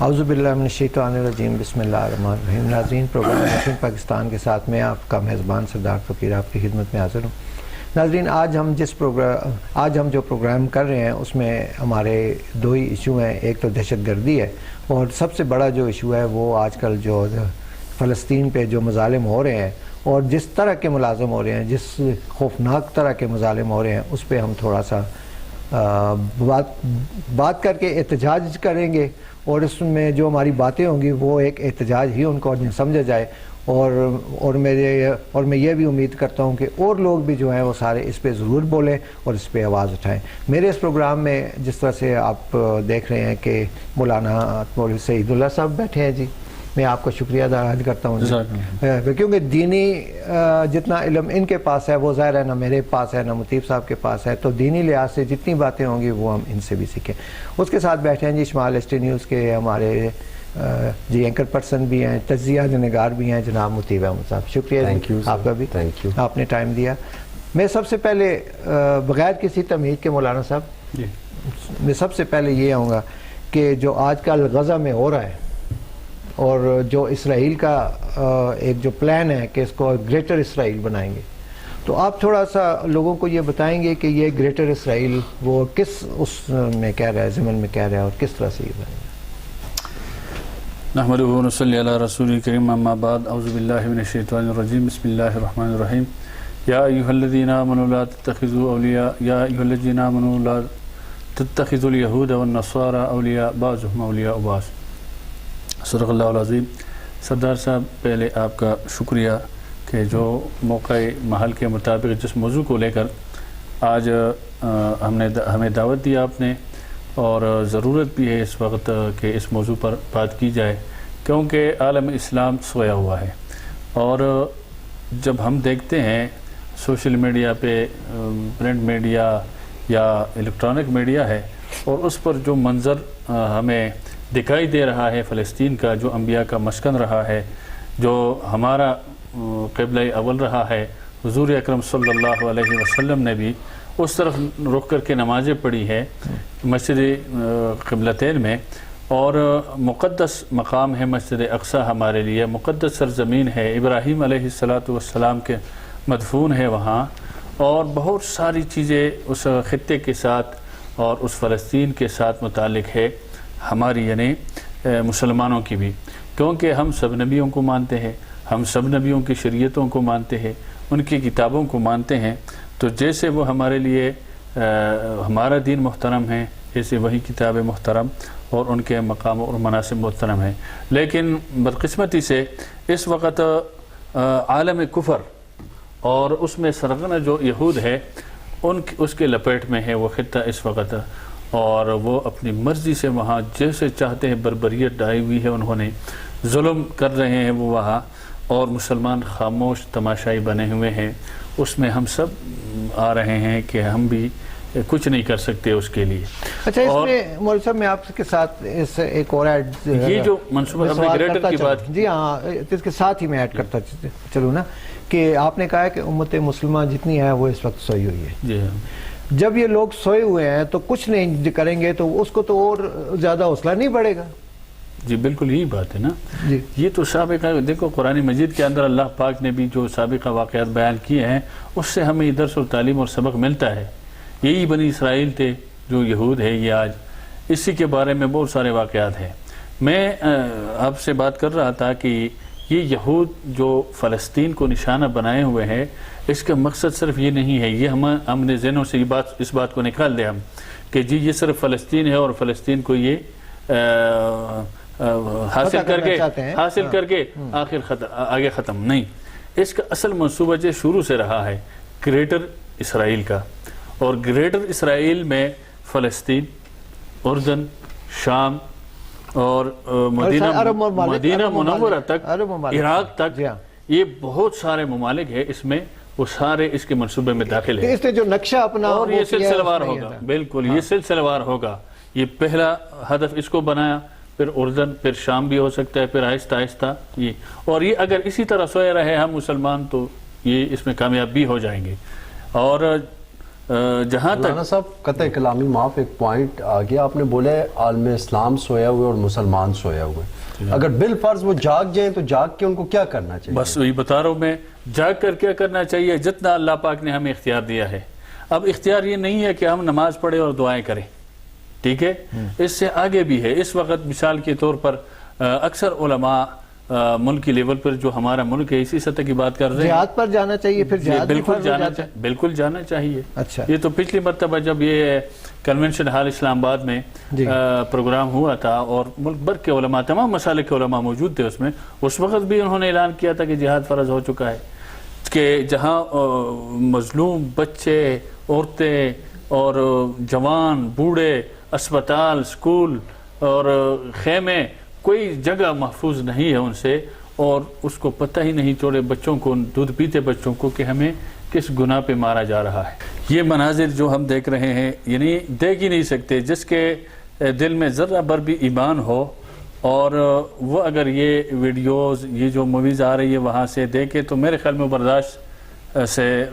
اعوذ باللہ من الشیطان الرجیم بسم اللہ الرحمن الرحیم۔ ناظرین، پروگرام نیشن پاکستان کے ساتھ میں آپ کا میزبان سردار فقیر آپ کی خدمت میں حاضر ہوں۔ ناظرین، آج ہم جو پروگرام کر رہے ہیں اس میں ہمارے دو ہی ایشو ہیں۔ ایک تو دہشت گردی ہے، اور سب سے بڑا جو ایشو ہے وہ آج کل جو فلسطین پہ جو مظالم ہو رہے ہیں اور جس طرح کے ملازم ہو رہے ہیں، جس خوفناک طرح کے مظالم ہو رہے ہیں، اس پہ ہم تھوڑا سا بات کر کے احتجاج کریں گے، اور اس میں جو ہماری باتیں ہوں گی وہ ایک احتجاج ہی ان کو سمجھا جائے، اور میں یہ بھی امید کرتا ہوں کہ اور لوگ بھی جو ہیں وہ سارے اس پہ ضرور بولیں اور اس پہ آواز اٹھائیں۔ میرے اس پروگرام میں جس طرح سے آپ دیکھ رہے ہیں کہ مولانا مولوی سعید اللہ صاحب بیٹھے ہیں، جی میں آپ کا شکریہ ادا کرتا ہوں کیونکہ دینی جتنا علم ان کے پاس ہے وہ ظاہر ہے نہ میرے پاس ہے نہ مطیب صاحب کے پاس ہے، تو دینی لحاظ سے جتنی باتیں ہوں گی وہ ہم ان سے بھی سیکھیں۔ اس کے ساتھ بیٹھے ہیں جی شمال ایس ٹی نیوز کے ہمارے جی اینکر پرسن بھی ہیں، تجزیہ نگار بھی ہیں، جناب مطیب احمد صاحب۔ شکریہ آپ کا بھی، آپ نے ٹائم دیا۔ میں سب سے پہلے بغیر کسی تمہید کے مولانا صاحب میں سب سے پہلے یہ آؤں گا کہ جو آج کل غزہ میں ہو رہا ہے اور جو اسرائیل کا ایک جو پلان ہے کہ اس کو گریٹر اسرائیل بنائیں گے، تو آپ تھوڑا سا لوگوں کو یہ بتائیں گے کہ یہ گریٹر اسرائیل وہ کس اس میں کہہ رہا ہے، ضمن میں کہہ رہا ہے، اور کس طرح سے یہ بنائیں گے؟ نحمدہ و نصلی علی رسول الکریم، اما بعد، اعوذ باللہ من الشیطان الرجیم، بسم اللہ الرحمن الرحیم۔ یا ایھا الذین آمنوا لا تتخذوا اولیاء یا ایھا الذین آمنوا لا تتخذوا اليہود والنصارى اولیاء بعضهم اولیاء بعض۔ صدق اللہ العظیم۔ سردار صاحب، پہلے آپ کا شکریہ کہ جو موقع محل کے مطابق جس موضوع کو لے کر آج ہمیں دعوت دی آپ نے، اور ضرورت بھی ہے اس وقت کہ اس موضوع پر بات کی جائے، کیونکہ عالم اسلام سویا ہوا ہے، اور جب ہم دیکھتے ہیں سوشل میڈیا پہ، پرنٹ میڈیا یا الیکٹرانک میڈیا ہے، اور اس پر جو منظر ہمیں دکھائی دے رہا ہے فلسطین کا، جو انبیاء کا مسکن رہا ہے، جو ہمارا قبلہ اول رہا ہے، حضور اکرم صلی اللہ علیہ وسلم نے بھی اس طرف رخ کر کے نمازیں پڑھی ہے مسجد قبلتین میں، اور مقدس مقام ہے مسجد اقصی ہمارے لیے، مقدس سرزمین ہے، ابراہیم علیہ السلام کے مدفون ہے وہاں، اور بہت ساری چیزیں اس خطے کے ساتھ اور اس فلسطین کے ساتھ متعلق ہے ہماری، یعنی مسلمانوں کی بھی، کیونکہ ہم سب نبیوں کو مانتے ہیں، ہم سب نبیوں کی شریعتوں کو مانتے ہیں، ان کی کتابوں کو مانتے ہیں، تو جیسے وہ ہمارے لیے ہمارا دین محترم ہے، ایسے وہی کتاب محترم اور ان کے مقام اور مناسب محترم ہیں۔ لیکن بدقسمتی سے اس وقت عالم کفر اور اس میں سرغنہ جو یہود ہے اس کے لپیٹ میں ہے وہ خطہ اس وقت، اور وہ اپنی مرضی سے وہاں جیسے چاہتے ہیں بربریت ڈائی ہوئی ہے، انہوں نے ظلم کر رہے ہیں وہ وہاں، اور مسلمان خاموش تماشائی بنے ہوئے ہیں۔ اس میں ہم سب آ رہے ہیں کہ ہم بھی کچھ نہیں کر سکتے اس کے لیے۔ اچھا، اس میں مولوی صاحب میں آپ کے ساتھ اس ایک اور یہ جو منصوبہ اپنے گریٹر کی بات، جی ہاں، اس کے ساتھ ہی میں ایڈ کرتا چلوں نا، کہ آپ نے کہا ہے کہ امت مسلمہ جتنی ہے وہ اس وقت سوئی ہوئی ہے۔ جی ہاں، جب یہ لوگ سوئے ہوئے ہیں تو کچھ نہیں کریں گے تو اس کو تو اور زیادہ حوصلہ نہیں بڑھے گا۔ جی بالکل یہی بات ہے نا۔ جی یہ تو سابقہ، دیکھو قرآن مجید کے اندر اللہ پاک نے بھی جو سابقہ واقعات بیان کیے ہیں اس سے ہمیں درس و تعلیم اور سبق ملتا ہے۔ یہی بنی اسرائیل تھے جو یہود ہے، یہ آج اسی کے بارے میں بہت سارے واقعات ہیں۔ میں آپ سے بات کر رہا تھا کہ یہ یہود جو فلسطین کو نشانہ بنائے ہوئے ہیں، اس کا مقصد صرف یہ نہیں ہے، یہ ہم نے ذہنوں سے اس بات کو نکال دیں ہم کہ جی یہ صرف فلسطین ہے اور فلسطین کو یہ حاصل کر کے آگے ختم نہیں۔ اس کا اصل منصوبہ جو شروع سے رہا ہے گریٹر اسرائیل کا، اور گریٹر اسرائیل میں فلسطین، اردن، شام اور مدینہ منورہ تک، عراق تک، یہ بہت سارے ممالک ہیں، اس میں وہ سارے اس کے منصوبے میں داخل ہیں۔ اس نے جو نقشہ اپنا اور یہ سلسلہ وار ہوگا، بالکل یہ سلسلہ وار ہوگا۔ یہ پہلا ہدف اس کو بنایا، پھر اردن، پھر شام بھی ہو سکتا ہے، پھر آہستہ آہستہ یہ، اور یہ اگر اسی طرح سوئے رہے ہم مسلمان تو یہ اس میں کامیاب بھی ہو جائیں گے۔ اور جہاں تک مولانا صاحب قطع کلامی معاف، ایک پوائنٹ آ گیا، آپ نے بولا ہے عالم اسلام سویا ہوئے اور مسلمان سویا ہوئے، اگر بالفرض وہ جاگ جائیں تو جاگ کے ان کو کیا کرنا چاہیے؟ بس وہی بتا رہا ہوں میں، جاگ کر کیا کرنا چاہیے؟ جتنا اللہ پاک نے ہمیں اختیار دیا ہے. اب اختیار یہ نہیں ہے کہ ہم نماز پڑھیں اور دعائیں کریں، ٹھیک ہے، اس سے آگے بھی ہے. اس وقت مثال کے طور پر اکثر علماء ملک کی لیول پر جو ہمارا ملک ہے اسی سطح کی بات کر رہے ہیں، جہاد پر جانا چاہیے، پھر جہاد بالکل جانا چاہیے. اچھا، یہ تو پچھلی مرتبہ جب یہ کنونشن ہال اسلام آباد میں پروگرام ہوا تھا اور ملک بھر کے علماء، تمام مسالک کے علماء موجود تھے اس میں، اس وقت بھی انہوں نے اعلان کیا تھا کہ جہاد فرض ہو چکا ہے، کہ جہاں مظلوم بچے، عورتیں اور جوان، بوڑھے، اسپتال، سکول اور خیمے، کوئی جگہ محفوظ نہیں ہے ان سے، اور اس کو پتہ ہی نہیں چھوڑے بچوں کو، دودھ پیتے بچوں کو، کہ ہمیں کس گناہ پہ مارا جا رہا ہے. یہ مناظر جو ہم دیکھ رہے ہیں، یعنی دیکھ ہی نہیں سکتے. جس کے دل میں ذرہ بھر بھی ایمان ہو اور وہ اگر یہ ویڈیوز، یہ جو موویز آ رہی ہے وہاں سے دیکھے تو میرے خیال میں برداشت سے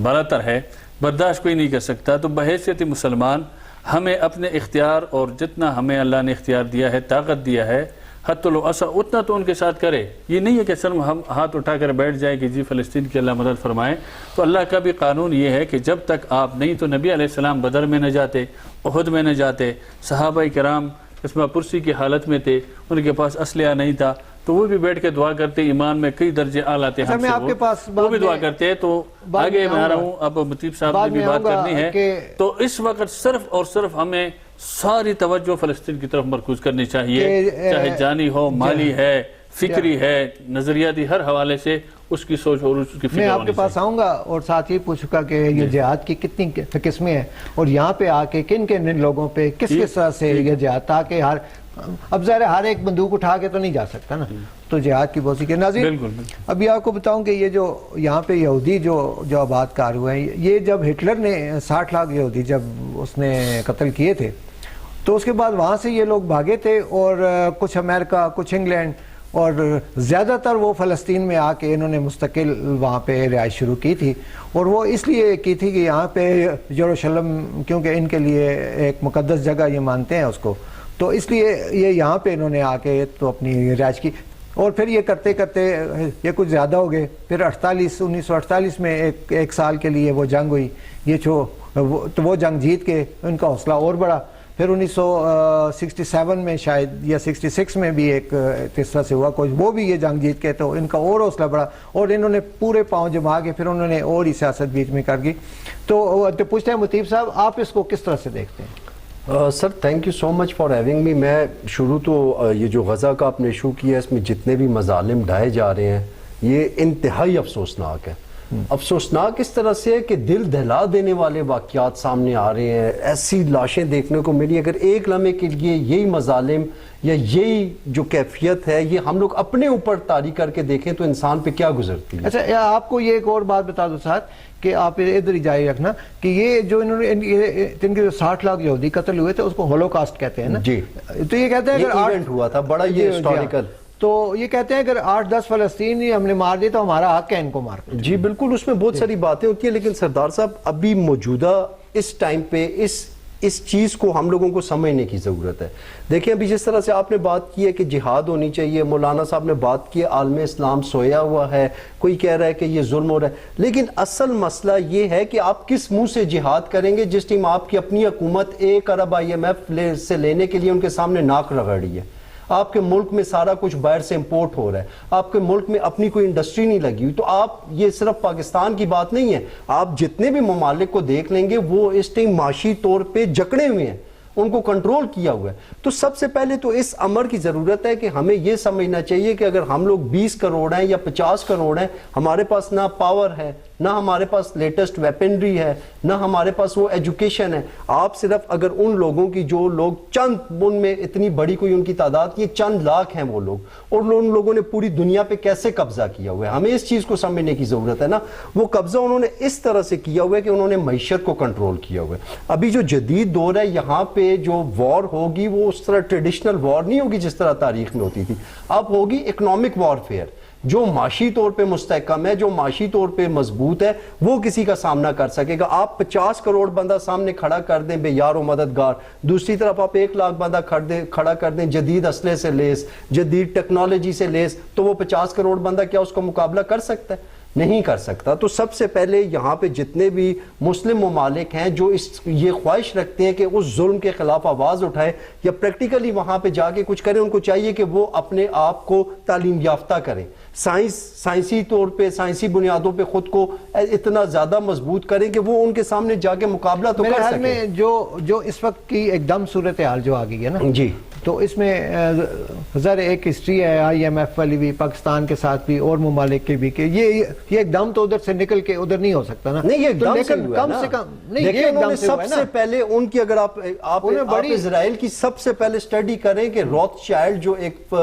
بالاتر ہے، برداشت کوئی نہیں کر سکتا. تو بحیثیت مسلمان ہمیں اپنے اختیار اور جتنا ہمیں اللہ نے اختیار دیا ہے، طاقت دیا ہے، حتی لو اسع، اتنا تو ان کے ساتھ کرے. یہ نہیں ہے کہ صرف ہم ہاتھ اٹھا کر بیٹھ جائیں کہ جی فلسطین کی اللہ مدد فرمائے. تو اللہ کا بھی قانون یہ ہے کہ جب تک آپ نہیں، تو نبی علیہ السلام بدر میں نہ جاتے، احد میں نہ جاتے، صحابہ کرام قسمہ پرسی کی حالت میں تھے، ان کے پاس اسلحہ نہیں تھا، تو وہ بھی بیٹھ کے دعا کرتے، ایمان میں کئی درجے اعلیٰ تھے ہم سے، وہ بھی دعا کرتے. تو آگے میں آ رہا ہوں، اب مطیب صاحب نے بھی بات کرنی ہے. تو اس وقت صرف اور صرف ہمیں ساری توجہ فلسطین کی طرف مرکوز کرنی چاہیے، چاہے جانی ہو، مالی ہے، فکری ہے، نظریاتی، ہر حوالے سے اس کی سوچ اور اس کی فکر. میں آپ کے پاس آؤں گا اور ساتھ ہی پوچھوں گا کہ یہ جہاد کی کتنی قسمیں ہیں، اور یہاں پہ آ کے کن کن لوگوں پہ کس طرح سے یہ جہاد، تاکہ اب ظاہر ہر ایک بندوق اٹھا کے تو نہیں جا سکتا نا، تو جہاد کی بہت سی. ناظرین، ابھی آپ کو بتاؤں کہ یہ جو یہاں پہ یہودی جو آباد کار ہوئے ہیں، یہ جب ہٹلر نے 60 لاکھ یہودی جب اس نے قتل کیے تھے، تو اس کے بعد وہاں سے یہ لوگ بھاگے تھے، اور کچھ امریکہ، کچھ انگلینڈ، اور زیادہ تر وہ فلسطین میں آ کے انہوں نے مستقل وہاں پہ رہائش شروع کی تھی. اور وہ اس لیے کی تھی کہ یہاں پہ یروشلم، کیونکہ ان کے لیے ایک مقدس جگہ یہ مانتے ہیں اس کو، تو اس لیے یہ یہاں پہ انہوں نے آ کے تو اپنی رہائش کی. اور پھر یہ کرتے کرتے یہ کچھ زیادہ ہو گئے. پھر 1948 میں ایک سال کے لیے وہ جنگ ہوئی، یہ تو وہ جنگ جیت کے ان کا حوصلہ اور بڑھا. پھر 1967 میں شاید یا 66 میں بھی ایک تیسرا سے ہوا کچھ، وہ بھی یہ جنگ جیت کے تو ان کا اور حوصلہ بڑھا، اور انہوں نے پورے پاؤں جما کے پھر انہوں نے اور ہی سیاست بیچ میں کر گئی. تو پوچھتے ہیں مطیب صاحب، آپ اس کو کس طرح سے دیکھتے ہیں؟ Sir thank you so much for having me. میں شروع تو یہ جو غزہ کا آپ نے ایشو کیا، اس میں جتنے بھی مظالم ڈھائے جا رہے ہیں، یہ انتہائی افسوسناک ہے. افسوسناک اس طرح سے ہے کہ دل دہلا دینے والے واقعات سامنے آ رہے ہیں. ایسی لاشیں دیکھنے کو ملی، اگر ایک لمحے کے لیے یہی مظالم یا یہی جو کیفیت ہے یہ ہم لوگ اپنے اوپر طاری کر کے دیکھیں تو انسان پہ کیا گزرتی ہے. اچھا، آپ کو یہ ایک اور بات بتا دو ساتھ کہ آپ ادھر ہی جاری رکھنا کہ یہ جو انہوں نے ان کے جو 60 لاکھ یہودی قتل ہوئے تھے اس کو ہولوکاسٹ کہتے ہیں نا. جی، تو یہ کہتے ہیں یہ ایونٹ ہوا تھا بڑا، یہ ہسٹوریکل. تو یہ کہتے ہیں اگر 8-10 فلسطینی ہم نے مار دیے تو ہمارا حق ہے ان کو مار کر. جی بالکل، اس میں بہت ساری باتیں ہوتی ہیں، لیکن سردار صاحب ابھی موجودہ اس ٹائم پہ اس چیز کو ہم لوگوں کو سمجھنے کی ضرورت ہے. دیکھیں ابھی جس طرح سے آپ نے بات کی ہے کہ جہاد ہونی چاہیے، مولانا صاحب نے بات کی ہے عالم اسلام سویا ہوا ہے، کوئی کہہ رہا ہے کہ یہ ظلم ہو رہا ہے، لیکن اصل مسئلہ یہ ہے کہ آپ کس منہ سے جہاد کریں گے جس ٹائم آپ کی اپنی حکومت 1 ارب IMF سے لینے کے لیے ان کے سامنے ناک رگڑی ہے. آپ کے ملک میں سارا کچھ باہر سے امپورٹ ہو رہا ہے، آپ کے ملک میں اپنی کوئی انڈسٹری نہیں لگی ہوئی. تو آپ یہ صرف پاکستان کی بات نہیں ہے، آپ جتنے بھی ممالک کو دیکھ لیں گے وہ اس ٹائم معاشی طور پہ جکڑے ہوئے ہیں، ان کو کنٹرول کیا ہوا ہے. تو سب سے پہلے تو اس امر کی ضرورت ہے کہ ہمیں یہ سمجھنا چاہیے کہ اگر ہم لوگ 20 کروڑ ہیں یا 50 کروڑ ہیں، ہمارے پاس نہ پاور ہے، نہ ہمارے پاس لیٹسٹ ویپنری ہے، نہ ہمارے پاس وہ ایجوکیشن ہے. آپ صرف اگر ان لوگوں کی جو لوگ چند، ان میں اتنی بڑی کوئی ان کی تعداد، یہ چند لاکھ ہیں وہ لوگ، اور ان لوگوں نے پوری دنیا پہ کیسے قبضہ کیا ہوا ہے، ہمیں اس چیز کو سمجھنے کی ضرورت ہے نا. وہ قبضہ انہوں نے اس طرح سے کیا ہوا ہے کہ انہوں نے معیشت کو کنٹرول کیا ہوا ہے. ابھی جو جدید دور ہے یہاں پہ جو وار ہوگی وہ اس طرح ٹریڈیشنل وار نہیں ہوگی جس طرح تاریخ میں ہوتی تھی، اب ہوگی اکنامک وار فیئر. جو معاشی طور پہ مستحکم ہے, جو معاشی طور پہ مضبوط ہے, وہ کسی کا سامنا کر سکے گا. آپ 50 کروڑ بندہ سامنے کھڑا کر دیں بے یار و مددگار, دوسری طرف آپ 1 لاکھ بندہ کھڑا کر دیں جدید اسلحے سے لیس, جدید ٹیکنالوجی سے لیس, تو وہ 50 کروڑ بندہ کیا اس کا مقابلہ کر سکتا ہے؟ نہیں کر سکتا. تو سب سے پہلے یہاں پہ جتنے بھی مسلم ممالک ہیں جو یہ خواہش رکھتے ہیں کہ اس ظلم کے خلاف آواز اٹھائے یا پریکٹیکلی وہاں پہ جا کے کچھ کریں, ان کو چاہیے کہ وہ اپنے آپ کو تعلیم یافتہ کریں, سائنسی طور پہ, سائنسی بنیادوں پہ خود کو اتنا زیادہ مضبوط کریں کہ وہ ان کے سامنے جا کے مقابلہ تو کر سکیں. میں جو اس وقت کی ایک دم صورتحال جو آ گئی ہے نا جی, تو اس میں ذرا ایک ہسٹری ہے IMF والی بھی, پاکستان کے ساتھ بھی اور ممالک کے بھی, کہ یہ ایک دم تو ادھر سے نکل کے ادھر نہیں ہو سکتا نا. نہیں, یہ ایک دم سے ہوا کم سے کم نہیں, یہ ایک دم سے سب سے پہلے ان کی, اگر آپ اسرائیل کی سب سے پہلے اسٹڈی کریں کہ روتھ چائلڈ جو ایک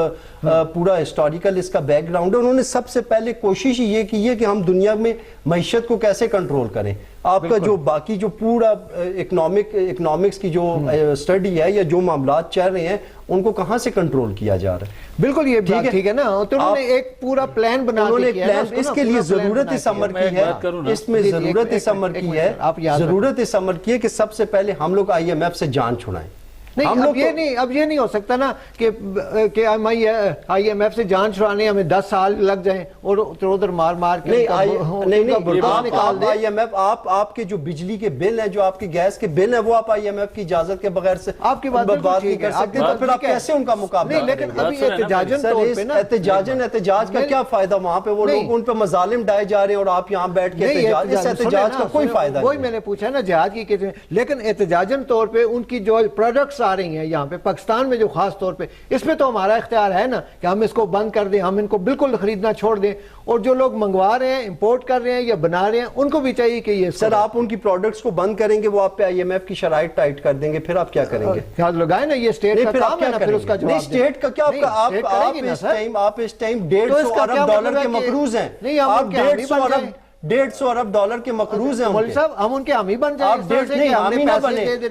پورا ہسٹوریکل اس کا بیک گراؤنڈ ہے, انہوں نے سب سے پہلے کوشش یہ کی ہے کہ ہم دنیا میں معیشت کو کیسے کنٹرول کریں. آپ کا جو باقی جو پورا اکنامکس کی جو اسٹڈی ہے یا جو معاملات چل رہے ہیں ان کو کہاں سے کنٹرول کیا جا رہا ہے. بالکل یہ بات ٹھیک ہے نا, تو انہوں نے ایک پورا پلان بنا دیا, اس کے لیے ضرورت اس عمر کی ہے, اس میں ضرورت اس عمر کی ہے, ضرورت اس عمر کی ہے کہ سب سے پہلے ہم لوگ IMF سے جان چھڑائیں. نہیں, اب یہ نہیں ہو سکتا نا کہ IMF سے جان چھڑانے ہمیں 10 سال لگ جائیں اور ادھر مار کے IMF آپ کے جو بجلی کے بل ہیں, جو آپ کے گیس کے بل ہیں, وہ آپ IMF کی اجازت کے بغیر سے آپ کی بات نہیں کر سکتے, تو پھر آپ کیسے ان کا مقابلہ کریں؟ لیکن ابھی احتجاج کا کیا فائدہ؟ وہاں پہ وہ لوگ ان پہ مظالم ڈائے جا رہے ہیں اور آپ یہاں بیٹھ کے احتجاج کا کوئی فائدہ نہیں. وہی میں نے پوچھا نا جہاد کی کتنے, لیکن احتجاجن طور پہ ان کی جو پروڈکٹس آ رہی ہیں یہاں پہ پاکستان میں جو خاص طور پہ, اس پہ تو ہمارا اختیار ہے نا کہ ہم اس کو بند کر دیں, ہم ان کو بالکل خریدنا چھوڑ دیں, اور جو لوگ منگوا رہے ہیں, امپورٹ کر رہے ہیں یا بنا رہے ہیں, ان کو بھی چاہیے کہ یہ سر آپ ان کی پروڈکٹس کو بند کریں گے, وہ آپ پہ IMF کی شرائط ٹائٹ کر دیں گے, پھر آپ کیا کریں گے؟ خیال لگائیں نا, یہ اسٹیٹ کا کام ہے نا, پھر اس کا جواب نہیں, اسٹیٹ کا کیا, آپ اس ٹائم $150 ارب کے مقروض ہیں, آپ $150 ارب کے مقروض ہیں. مولوی صاحب ہم ان کے حامی بن جائیں,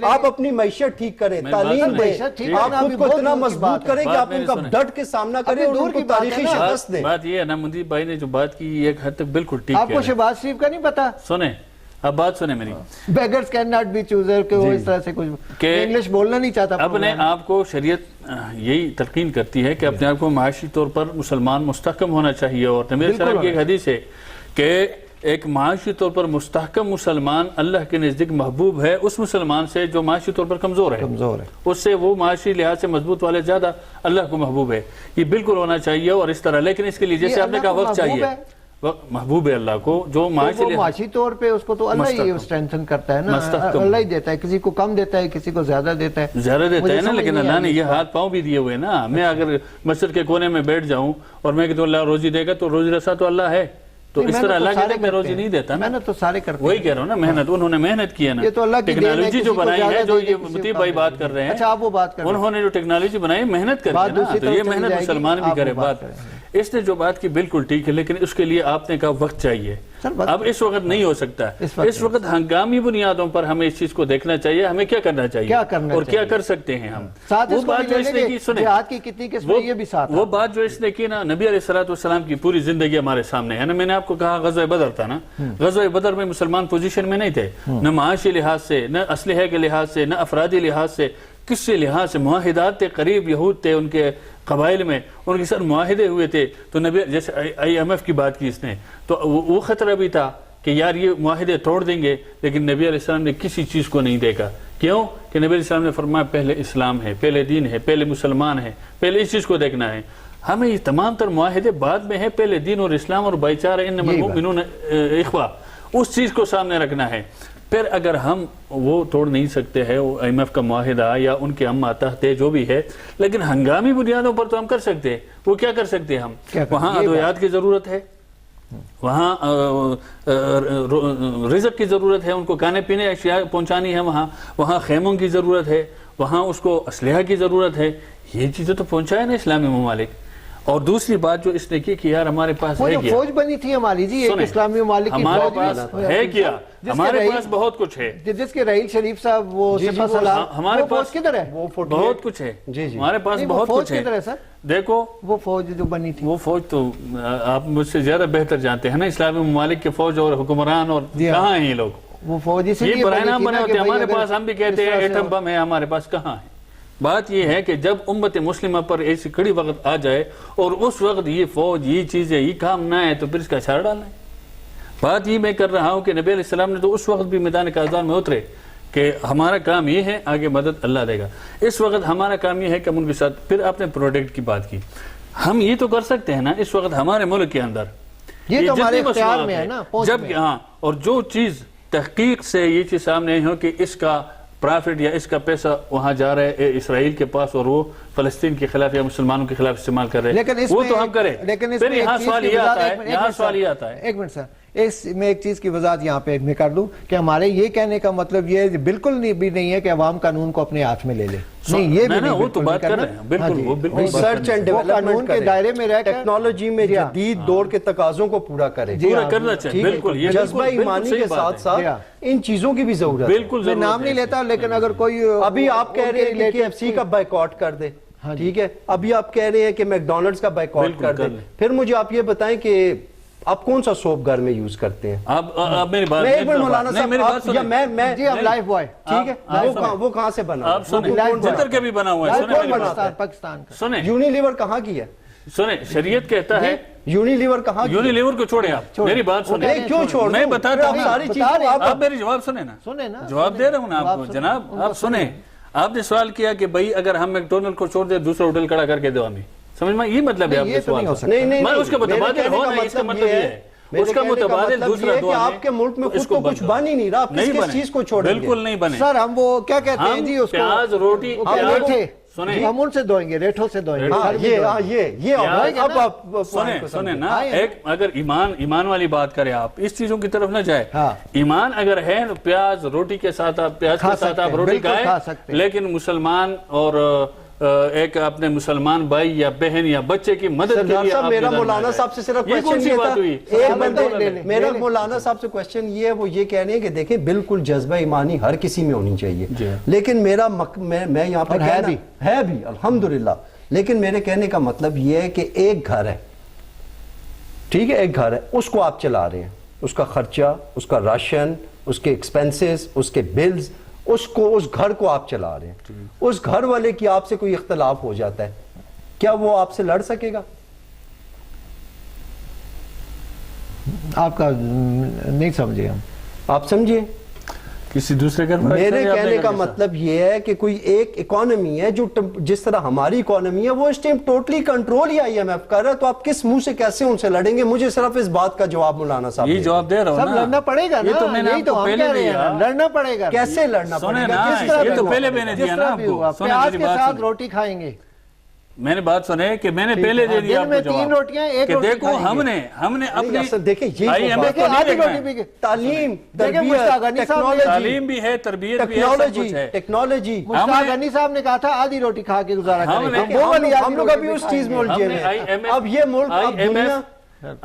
آپ اپنی معیشت ٹھیک کریں, تعلیم دیں, آپ خود کو اتنا مضبوط کریں کہ آپ ان کا ڈٹ کے سامنا کریں اور ان کو تاریخی شکست دیں. بات یہ ہے نا, مندیپ بھائی نے جو بات کی ایک حد تک بالکل ٹھیک ہے. آپ کو شہباز شریف کا نہیں پتا؟ سنیں, اب بات سنیں میری, beggars can not be chooser, کہ وہ اس طرح سے کچھ انگلش بولنا نہیں چاہتا. اپنے آپ کو شریعت یہی تلقین کرتی ہے کہ اپنے آپ کو معاشی طور پر مسلمان مستحکم ہونا چاہیے, اور نبی علیہ السلام کی ایک حدیث ہے کہ ایک معاشی طور پر مستحکم مسلمان اللہ کے نزدیک محبوب ہے اس مسلمان سے جو معاشی طور پر کمزور ہے, اس سے وہ معاشی لحاظ سے مضبوط والے زیادہ اللہ کو محبوب ہے. یہ بالکل ہونا چاہیے, اور اس طرح, لیکن اس کے لیے جیسے آپ نے کہا وقت چاہیے, محبوب ہے اللہ کو, جو معاشی طور پہ اس کو تو اللہ ہی اسٹرینتھن کرتا ہے نا, اللہ ہی دیتا ہے, کسی کو کم دیتا ہے, کسی کو زیادہ دیتا ہے نا, لیکن اللہ نے یہ ہاتھ پاؤں بھی دیے ہوئے نا. میں اگر مسجد کے کونے میں بیٹھ جاؤں اور میں کہتا ہوں اللہ روزی دے گا, تو روزی رسا تو اللہ ہے, تو اس طرح اللہ کہتے ہیں میں روزی نہیں دیتا. محنت تو سارے کرتے ہیں, وہی کہہ رہا ہوں نا, محنت انہوں نے محنت کی ہے نا, ٹیکنالوجی جو بنائی ہے, جو یہ مطیب بھائی بات کر رہے ہیں, اچھا آپ وہ بات کر رہے ہیں, انہوں نے جو ٹیکنالوجی بنائی محنت کر نا, تو یہ محنت مسلمان بھی کرے. بات اس نے جو بات کی بالکل ٹھیک ہے, لیکن اس کے لیے آپ نے کہا وقت چاہیے. اب اس وقت نہیں ہو سکتا, اس وقت ہنگامی بنیادوں پر ہمیں اس چیز کو دیکھنا چاہیے, ہمیں کیا کرنا چاہیے اور کیا کر سکتے ہیں ہم. وہ بات جو اس نے کی, سنیں, وہ بات جو اس نے کی نا, نبی علیہ السلام کی پوری زندگی ہمارے سامنے ہے نا. میں نے آپ کو کہا غزوہ بدر تھا نا, غزوہ بدر میں مسلمان پوزیشن میں نہیں تھے, نہ معاشی لحاظ سے, نہ اسلحے کے لحاظ سے, نہ افرادی لحاظ سے, کسی لحاظ سے. معاہدات تھے, قریب یہود تھے, ان کے قبائل میں ان کے ساتھ معاہدے ہوئے تھے. تو نبی, جیسے IMF کی بات کی اس نے, تو وہ خطرہ بھی تھا کہ یار یہ معاہدے توڑ دیں گے, لیکن نبی علیہ السلام نے کسی چیز کو نہیں دیکھا. کیوں کہ نبی علیہ السلام نے فرمایا پہلے اسلام ہے, پہلے دین ہے, پہلے مسلمان ہے, پہلے اس چیز کو دیکھنا ہے. ہمیں یہ تمام تر معاہدے بعد میں ہیں, پہلے دین اور اسلام اور بھائی چارہ, انما المؤمنون اخوہ, اس چیز کو سامنے رکھنا ہے. پھر اگر ہم وہ توڑ نہیں سکتے ہیں IMF کا معاہدہ یا ان کے ہم ماتحت جو بھی ہے, لیکن ہنگامی بنیادوں پر تو ہم کر سکتے ہیں. وہ کیا کر سکتے ہیں ہم؟ وہاں ادویات کی ضرورت ہے, وہاں رزق کی ضرورت ہے, ان کو کھانے پینے اشیاء پہنچانی ہے, وہاں خیموں کی ضرورت ہے, وہاں اس کو اسلحہ کی ضرورت ہے. یہ چیزیں تو پہنچائے نا اسلامی ممالک. اور دوسری بات جو اس نے کی کہ یار ہمارے پاس وہ ہے جو کیا، فوج بنی تھی ہماری جی، ایک سنیں، اسلامی ممالک کی ہمارے فوج پاس ہے کیا، جس کے ہمارے رئیس- پاس بہت کچھ ہے، جس کے رحیل شریف صاحب وہ سپہ سالار، ہمارے وہ فوج پاس کدھر ہے؟ وہ بہت کچھ ہے، جی جی ہمارے پاس نہیں، وہ بہت فوج کچھ ہے۔ کدھر ہے سر؟ دیکھو وہ فوج جو بنی تھی، وہ فوج تو آپ مجھ سے زیادہ بہتر جانتے ہیں نا، اسلامی ممالک کے فوج اور حکمران اور جی ہاں۔ کہاں ہیں یہ لوگ، وہ فوج اسی یہ لیے برائے بنی نام تھی بنے نا ہوتے کہ ہیں، بھائی ہمارے اگر پاس ہم بھی کہتے اس ہیں طرح سے ایٹم بم ہے، ہمارے پاس کہاں ہے۔ بات یہ ہے کہ جب امت مسلمہ پر ایسی کڑی وقت آ جائے اور اس وقت یہ فوج، یہ چیزیں، یہ کام نہ ہے تو پھر اس کا اشارہ ڈالنا ہے۔ بات یہ میں کر رہا ہوں کہ نبی علیہ السلام نے تو اس وقت بھی میدان کاذان میں اترے کہ ہمارا کام یہ ہے، آگے مدد اللہ دے گا۔ اس وقت ہمارا کام یہ ہے کہ ہم ان کے ساتھ، پھر آپ نے پروڈکٹ کی بات کی، ہم یہ تو کر سکتے ہیں نا اس وقت ہمارے ملک کے اندر، یہ تو ہمارے جتنی اختیار مصنوعات میں ہے ہیں، نا، پہنچ جب میں۔ ہاں، اور جو چیز تحقیق سے یہ چیز سامنے آئی ہو کہ اس کا پرافٹ یا اس کا پیسہ وہاں جا رہا ہے اسرائیل کے پاس اور وہ فلسطین کے خلاف یا مسلمانوں کے خلاف استعمال کر رہے لیکن ہیں، اس وہ میں تو ہم کریں۔ لیکن اس پھر میں ایک یہاں چیز سوال کی یہ وضاحت- آتا ہے، ایک منٹ یہاں سر، سوال یہ آتا ہے، ایک منٹ سر، اس میں ایک چیز کی وضاحت یہاں پہ میں کر دوں کہ ہمارے یہ کہنے کا مطلب یہ بالکل بھی نہیں ہے کہ عوام قانون کو اپنے ہاتھ میں لے لے، نہیں، یہ بھی نہیں، نہیں، وہ تو بالکل بات نہیں کر کرنا۔ رہے ہیں، بالکل، ہاں جی، وہ بالکل بات ریسرچ اینڈ وہ قانون ڈیولپمنٹ کے دائرے میں رہ کر ٹیکنالوجی میں جی ہاں۔ جدید دور کے تقاضوں کو پورا کرے، پورا کرنا چاہیے، ٹھیک ہے؟ بالکل، یہ جذبہ بالکل ایمانی صحیح کے بات ساتھ ہے، ساتھ جی ہاں۔ ان چیزوں کی بھی ضرورت ہے۔ بالکل میں ضرورت نام نہیں ہے۔ لیتا، لیکن اگر کوئی ابھی آپ کہہ رہے ہیں کہ KFC کا بائیکاٹ کر دے، ٹھیک ہے، ابھی آپ کہہ رہے ہیں کہ میکڈونلڈز کا بائیکاٹ بالکل کر دے، کر لیں۔ پھر مجھے آپ یہ بتائیں کہ آپ کون سا سوپ گھر میں یوز کرتے ہیں؟ آپ میری بات، میں ایک منٹ مولانا نہیں، صاحب، میری بات آپ سنیں، یا میں جی ہم لائف بوائے، ٹھیک ہے، وہ کہاں سے بنا؟ آپ سنیں، لائف بوائے۔ جتر کے بھی بنا ہوا ہے، سنیں کون میری بناتا بات، ہے؟ پاکستان کا سنیں، یونیلیور کہاں کی ہے؟ سنیں، شریعت کہتا ہے، یونیلیور کہاں کی ہے؟ یونیلیور کو چھوڑیں آپ، میری بات سنیں، نہیں، کیوں چھوڑ میں دوں؟ بتاتا آپ ہوں، ساری بتا چیزوں رہے ہیں۔ آپ میری جواب سنیں نا، سنیں نا، جواب دے رہا ہوں نا آپ کو، جناب آپ سنیں۔ آپ نے سوال کیا کہ بھائی اگر ہم میکڈونلڈ کو چھوڑ دیں دوسرا ہوٹل کھڑا کر کے دو ہمیں، سمجھ میں یہ مطلب ہے آپ یہ کے تو سوال نہیں ہو کا؟ سکتا۔ نہیں میں اس کا میرے متبادل کہنے ہونا ہے، اس کا مطلب یہ ہے، اس کا متبادل دوسرا کہ دعا آپ کے ملک میں خود کو کچھ بن ہی نہیں رہا، آپ کس چیز کو چھوڑیں گے؟ بالکل نہیں بنے، سر ہم وہ کیا کہتے ہیں ہم جی اس کو، پیاز روٹی، وہ پیاز- ریٹھے، سنیں، ہم ان سے دھوئیں گے، ریٹھوں سے دھوئیں گے، ہاں، سر بھی یہ دھوئیں گے۔ یہ پیاز- اب آپ سنیں سنیں نا، ایک اگر ایمان والی بات کریں آپ، اس چیزوں کی طرف نہ جائے، ہاں۔ ایمان اگر ہے تو پیاز روٹی کے ساتھ آپ پیاز کھا کے ساتھ سکتے آپ ہیں، روٹی بالکل کھا کھائیں، سکتے ہیں۔ لیکن مسلمان اور ایک اپنے مسلمان بھائی یا بہن یا بچے کی مدد کے سردار لیے صاحب آپ میرا میدان میں مولانا آئے۔ صاحب سے صرف یہ کون کوشچن سی یہ بات تھا، ہوئی؟ ایک بندے لے لیں، میرا لے لیں۔ مولانا صاحب سے کوشچن یہ ہے، وہ یہ کہہ رہے ہیں کہ دیکھیں بالکل جذبہ ایمانی ہر کسی میں ہونی چاہیے، جی۔ لیکن میرا میں یہاں پر اور ہے بھی الحمدللہ، لیکن میرے کہنے کا مطلب یہ ہے کہ ایک گھر ہے، ٹھیک ہے، ایک گھر ہے، اس کو آپ چلا رہے ہیں، اس کا خرچہ، اس کا راشن، اس کے ایکسپینسز، اس کے بلز، اس گھر کو آپ چلا رہے ہیں، اس گھر والے کی آپ سے کوئی اختلاف ہو جاتا ہے، کیا وہ آپ سے لڑ سکے گا؟ آپ کا نہیں سمجھے ہم، آپ سمجھے؟ کسی دوسرے گھر میرے کہنے کا مطلب یہ ہے کہ کوئی ایک اکانومی ہے جو جس طرح ہماری اکانومی ہے وہ اس ٹائم ٹوٹلی کنٹرول ہی IMF کر رہا ہے، تو آپ کس منہ سے کیسے ان سے لڑیں گے؟ مجھے صرف اس بات کا جواب مولانا صاحب یہ جواب دے رہا ہوں سب نا، لڑنا پڑے گا نا، یہ تو میں نے یہی آپ کو تو ہم پہلے کہہ رہے ہیں دیا، نا، لڑنا پڑے گا، کیسے لڑنا سنیں پڑے نا، گا؟ کس طرح یہ تو لڑنا پہلے پڑے میں نے گا؟ دیا جس نا طرح آپ بھی کو، ہوا، سنیں پیاز میری کے بات ساتھ سنیں، روٹی کھائیں گے، میں نے بات سنے کہ میں نے پہلے دے دیا دن میں آپ کو 3 جواب روٹیاں، ایک کہ روٹی دیکھو کھائیں ہم گے۔ نے اپنی اصل دیکھیں یہ IMF کو نہیں آدھی دیکھنا روٹی ہے، بھی تعلیم، دیکھیں تربیت، مشتاق غنی صاحب نے- تعلیم بھی ہے، تربیت بھی ہے، سب کچھ ہے۔ ٹیکنالوجی، مشتاق غنی صاحب نے کہا تھا آدھی روٹی کھا کے گزارا ہم کریں، نے- وہ والی آدھی ہم لوگ روٹی ابھی بھی اس کھائیں چیز میں گے۔ الجھے ہوئے ہیں، اب یہ ملک، اب دنیا،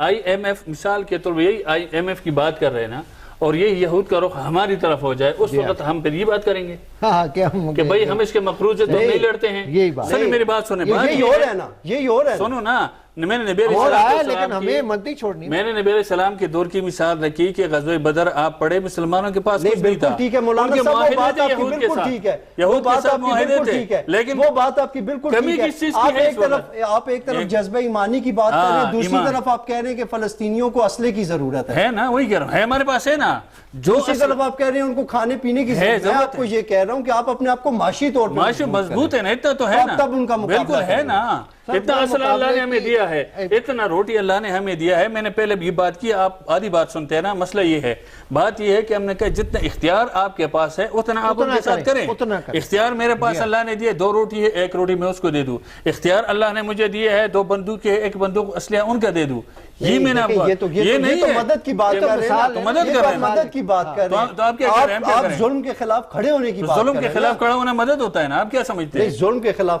IMF مثال کے طور پر یہی IMF کی بات کر رہے ہیں نا، اور یہ یہود کا رخ ہماری طرف ہو جائے، اس وقت ہم پھر یہ بات کریں گے ہاں کہ ہم کہ بھئی ہم اس کے مقروض سے تو نہیں لڑتے ہیں۔ یہی بات سنیں میری بات سنیں، بات یہی یہ ہو ہے، رہا ہے نا، یہی ہو رہا ہے نا۔ سنو نا، میں نے نبی علیہ ہو رہا ہے، السلام لیکن کی ہمیں منطق چھوڑنی میں نے نبی علیہ السلام کے دور کی مثال رکھی کہ غزوہ بدر آپ پڑھے، مسلمانوں کے پاس نہیں کچھ نہیں تھا، بالکل ٹھیک ہے مولانا ان کے صاحب، وہ معاہدے بات تھے آپ کی یہود کے بالکل ساتھ، ٹھیک ہے، وہ یہود کے بات ساتھ آپ کی معاہدے بالکل تھے، ٹھیک ہے، لیکن وہ بات آپ کی بالکل کمی ٹھیک ہے۔ کس چیز کی آپ ہے اس ایک طرف وقت؟ آپ ایک طرف جذبہ ایمانی کی بات کر رہے ہیں، دوسری ایمان طرف آپ کہہ رہے ہیں کہ فلسطینیوں کو اسلحے کی ضرورت ہے، ہے نا، وہی کہہ رہا ہوں، ہے ہمارے پاس، ہے نا، جو دوسری طرف آپ کہہ رہے ہیں ان کو کھانے پینے کی ضرورت ہے۔ میں آپ کو یہ کہہ رہا ہوں کہ آپ اپنے آپ کو معاشی طور پر معاشی مضبوط ہے نا، اتنا تو ہے نا، تب ان کا مقابلہ بالکل ہے نا، اتنا اصل اللہ نے ہمیں دیا ہے، اتنا روٹی اللہ نے ہمیں دیا ہے۔ میں نے پہلے بھی بات کی، آپ آدھی بات سنتے ہیں نا، مسئلہ یہ ہے، بات یہ ہے کہ ہم نے کہا جتنا اختیار آپ کے پاس ہے اتنا آپ ان کے ساتھ کریں۔ اختیار میرے پاس اللہ نے دیے، 2 روٹی ہے، 1 روٹی میں اس کو دے دوں، اختیار اللہ نے مجھے دیے ہے 2 بندوق ہے، 1 بندوق اسلحہ ان کا دے دوں، یہ میں نے آپ کو، یہ نہیں تو ہے مدد کی بات کر رہے ہیں، تو مدد کر رہے ہیں، مدد کی بات کر رہے ہیں، تو آپ کیا کر رہے ہیں، آپ ظلم کے خلاف کھڑے ہونے کی بات کر رہے ہیں۔ ظلم کے خلاف کھڑا ہونا مدد ہوتا ہے نا، آپ کیا سمجھتے ہیں؟ نہیں، ظلم کے خلاف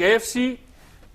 KFC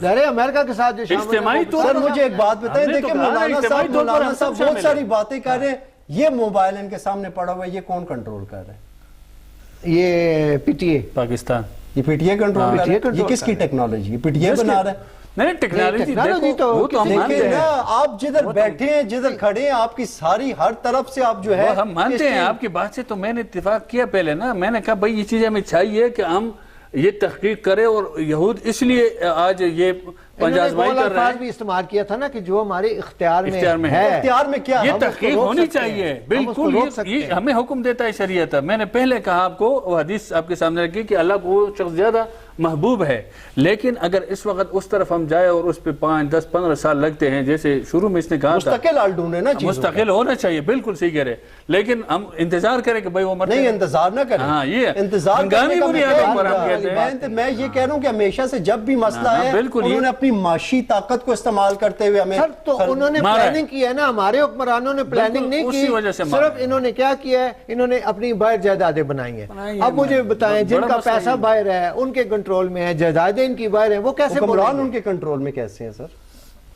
ظاہر ہے امریکہ کے ساتھ جو شامل اجتماعی ہے طور سر مجھے ایک بات بتائیں، ہم نے تو دیکھیں کہا نا مولانا اجتماعی صاحب طور پر ہم سب بہت شامل ساری ہیں۔ باتیں کر رہے ہیں، یہ موبائل ان کے سامنے پڑا ہوا ہے، یہ کون کنٹرول کر رہا ہے؟ یہ پی ٹی اے پاکستان یہ پی ٹی اے کنٹرول کر رہا ہے؟ control یہ کس کی ٹیکنالوجی ہے؟ پی ٹی اے بنا رہا ہے؟ نہیں ٹیکنالوجی ٹیکنالوجی دیکھو تو وہ تو ہم کسی مانتے دیکھیں ہیں، نا، آپ جدھر بیٹھے ہیں جدھر کھڑے ہیں آپ کی ساری ہر طرف سے آپ جو ہے وہ ہم مانتے ہیں آپ کی بات سے، تو میں نے اتفاق کیا پہلے نا، میں نے کہا بھائی یہ چیز ہمیں چاہیے کہ ہم یہ تحقیق کریں، اور یہود اس لیے آج یہ پنج آزمائی کر رہے الفاظ ہیں، بھی استعمال کیا تھا نا کہ جو ہمارے اختیار میں ہے۔ اختیار میں کیا یہ ہم اس کو تحقیق روک ہونی سکتے ہیں؟ چاہیے، ہم اس کو بالکل روک سکتے یہ ہیں۔ ہمیں حکم دیتا ہے شریعت۔ میں نے پہلے کہا آپ کو، وہ حدیث آپ کے سامنے رکھی کہ اللہ کو وہ شخص زیادہ محبوب ہے، لیکن اگر اس وقت اس طرف ہم جائے اور اس پہ 5 10 15 سال لگتے ہیں، جیسے شروع میں اس نے کہا تھا مستقل حال ڈھونڈے نا چیزوں کا۔ مستقل ہونا چاہیے، بالکل صحیح کہہ رہے، لیکن ہم انتظار کریں کہ بھائی وہ مرتے نہیں انتظار نہ کریں، ہاں یہ انتظار ہنگامی کرنے کا بنیادوں پر ہم کہتے ہیں۔ میں یہ کہہ رہا ہوں کہ ہمیشہ سے جب بھی مسئلہ ہاں، ہے بالکل انہوں یہ- نے اپنی معاشی طاقت کو استعمال کرتے ہوئے ہمیں سر تو انہوں نے مارا ہے۔ پلاننگ کی ہے نا، ہمارے حکمرانوں نے پلاننگ نہیں اسی وجہ سے کی، مارا صرف انہوں نے کیا کیا ہے، انہوں نے اپنی باہر جائیدادیں بنائی ہیں۔ بنائی ہیں، اب مجھے بتائیں جن بڑا کا مسئلہ پیسہ یہ ہے۔ باہر ہے، ان کے کنٹرول میں ہے، جائیدادیں ان کی باہر ہیں، وہ کیسے حکمران بولیں ان گے؟ کے کنٹرول میں کیسے ہیں سر؟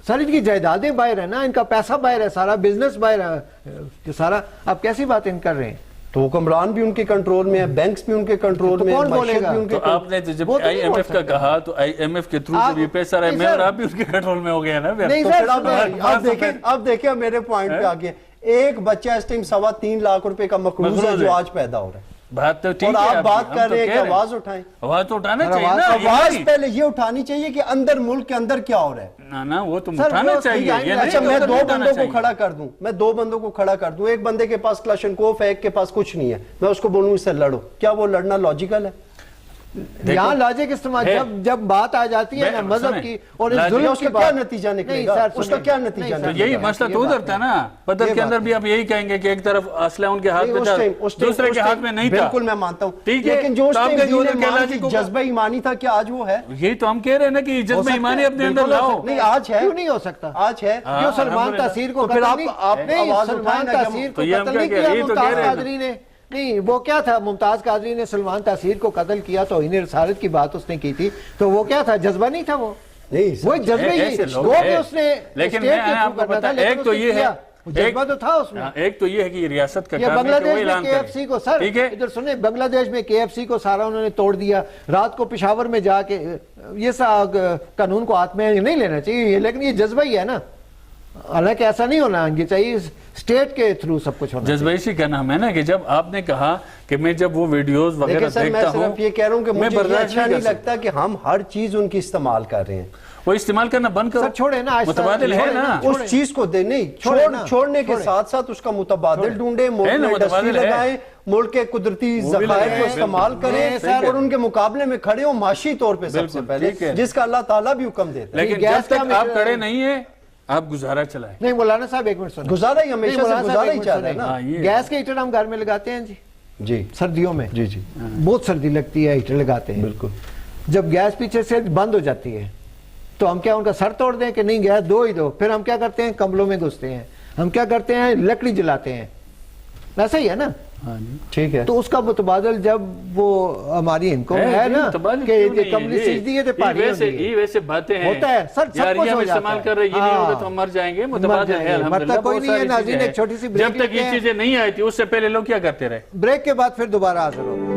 سر ان کی جائیدادیں باہر ہیں نا، ان کا پیسہ باہر ہے، سارا بزنس باہر ہے، کہ سارا آپ کیسی باتیں کر رہے ہیں؟ تو حکمران بھی ان کے کنٹرول میں ہے، بینکس بھی ان کے کنٹرول تو میں ہے، کون بولے معیشت گا؟ بھی ان کے تو آپ نے تو جب وہ تو آئی نہیں ایم بول ایف کا سکتے۔ کہا تو آئی ایم ایف کے تھرو آپ- جب یہ پیسہ رہا ہے، نہیں میں سر۔ اور آپ بھی اس کے کنٹرول میں ہو گیا نا پھر۔ نہیں تو سر، پھر اب دیکھیں میرے پوائنٹ پہ آگے ایک بچہ اس ٹائم 3.25 لاکھ روپے کا مقروض ہے جو آج پیدا ہو رہا ہے، بات تو ٹھیک اور ہے آپ بات ہم کر تو رہے ہیں کہ کہہ آواز اٹھائیں۔ آواز تو اٹھانا سر، چاہیے نا، آواز- یہ آواز نہیں۔ پہلے یہ اٹھانی چاہیے کہ اندر ملک کے اندر کیا ہو رہا ہے۔ نا وہ تو سر، اٹھانا وہ چاہیے، ڈیزائن یہ میں- نہیں اچھا کہ میں ادھر دو نہیں اٹھانا بندوں کو چاہیے۔ کھڑا کر دوں، ایک بندے کے پاس کلاشنکوف ہے، ایک کے پاس کچھ نہیں ہے، میں اس کو بولوں اس سے لڑو، کیا وہ لڑنا لاجیکل ہے؟ یہاں لاجک استعمال ہے۔ جب بات آ جاتی ہے نا مذہب سنیں، کی اور اس لاجک ظلم اس کی کا بات، کیا نتیجہ نکلے نہیں گا؟ سر، اس کا سنیں، کیا نہیں نتیجہ سر، تو نکلے یہی گا؟ مسئلہ یہ تو بات ادھر تھا نا، بدر یہ کے اندر بات بھی آپ یہی کہیں گے کہ ایک طرف اسلحہ ان کے ہاتھ میں اس تھا، ٹائم- دوسرے کے ہاتھ میں نہیں تھا۔ بالکل میں مانتا ہوں، ٹھیک ہے، لیکن جو اس تو آپ ٹائم کا جو دین ادھر ایمان کہلاجی کی کو- جذبہ ایمانی تھا کیا آج وہ ہے؟ یہی تو ہم کہہ رہے ہیں نا کہ ہو جذبہ سکتا ایمانی ہے، اپنے اندر بالکل ہو لاؤ۔ سکتا ہے۔ نہیں آج ہے، کیوں نہیں ہو سکتا؟ آج ہے۔ کیوں سلمان الحمدللہ۔ تاثیر کو تو پھر قتل آپ نہیں؟ آواز نہیں، اٹھائیں سلمان نا کہ ہم- تاثیر کو تو یہ ہم قتل کیا نہیں کہہ کیا رہے ہیں، یہ تو کہہ ممتاز رہے ہیں نا۔ قادری نے، نہیں وہ کیا تھا، ممتاز قادری نے سلمان تاثیر کو قتل کیا، توہین رسالت کی بات اس نے کی تھی، تو وہ کیا تھا، جذبہ نہیں تھا وہ نہیں وہ جذبہ ہی ایسے لوگ وہ ہیں۔ بھی اس نے لیکن اسٹیٹ میں کے آپ تھرو کو کرنا پتا تھا، لیکن ایک تو اس نے یہ ہے، کیا، جذبہ تو تھا اس میں۔ ایک تو یہ ہے کہ یہ ریاست کا یہ کام ہے بنگلہ کہ وہ دیش میں اعلان کے ایف کرے، سی کو، سر ٹھیک ہے، ادھر سنیں، بنگلہ دیش میں کے ایف سی کو سارا انہوں نے توڑ دیا، رات کو پشاور میں جا کے یہ قانون کو ہاتھ میں نہیں لینا چاہیے، لیکن یہ جذبہ ہی ہے نا، حالانکہ ایسا نہیں ہونا یہ چاہیے، اسٹیٹ کے تھرو سب کچھ ہونا جذبہ اسی کا نام ہے نا کہ جب آپ نے کہا کہ میں جب وہ ویڈیوز وغیرہ لیکن سر میں دیکھتا ہوں، صرف یہ کہہ رہا ہوں کہ میں مجھے یہ برداشت اچھا نہیں نہیں کر لگتا کہ ہم ہر چیز ان کی استعمال کر رہے ہیں۔ وہ استعمال کرنا بند کرو، سر چھوڑے نا، آہستہ متبادل ہے چھوڑے نا، نا۔ اس چیز کو دے نہیں چھوڑے نا، چھوڑنے کے چھوڑے۔ ساتھ ساتھ اس کا متبادل ڈھونڈے، ملک ہے نا، میں انڈسٹری متبادل ہے۔ لگائیں، ملک کے قدرتی وہ بھی ذخائر لگائیں، کو استعمال بالکل۔ کریں سر، اور ان کے مقابلے میں کھڑے ہوں معاشی طور پہ سب سے بالکل، پہلے، ٹھیک ہے۔ جس کا اللہ تعالیٰ بھی حکم دیتا ہے۔ لیکن گیس جب کا تک میٹر- آپ کڑے نہیں ہیں آپ گزارا چلائیں۔ نہیں مولانا صاحب ایک منٹ سنیں، گزارا ہی ہمیشہ نہیں، سے مولانا صاحب گزارا ایک ہی منٹ چاہ رہا ہے سنیں۔ نا۔ ہاں، یہ گیس کے ہیٹر ہم گھر میں لگاتے ہیں جی جی سردیوں میں، جی جی بہت سردی لگتی ہے، ہیٹر لگاتے ہیں، بالکل۔ جب گیس پیچھے سے بند ہو جاتی ہے تو ہم کیا ان کا سر توڑ دیں کہ نہیں گیس دو ہی دو، پھر ہم کیا کرتے ہیں، کمبلوں میں گھستے ہیں، ہم کیا کرتے ہیں، لکڑی جلاتے ہیں، ویسا ہی ہے نا۔ ہاں جی، ٹھیک ہے۔ تو اس کا متبادل جب وہ ہماری ان کو ہے نا متبادل کہ کیوں نہیں کملی ہے؟ سیدھی ہے تو پاری ویسے ہوتی ہے، یہ ویسے باتیں ہیں ہوتا ہے سر، سب جاریہ کچھ ہو میں جاتا استعمال ہے۔ کر رہے ہیں، یہ نہیں ہوگا ہاں، تو ہم مر جائیں گے، مر متبادل جائیں ہے گے، الحمدللہ، مرتا کوئی بہت نہیں ہے، ساری ناظرین چیزیں ایک چھوٹی سی ہیں۔ بریک جب تک لیتے یہ ہیں۔ چیزیں نہیں آئی تھی اس سے پہلے لوگ کیا کرتے رہے؟ بریک کے بعد پھر دوبارہ حاضر ہوگا۔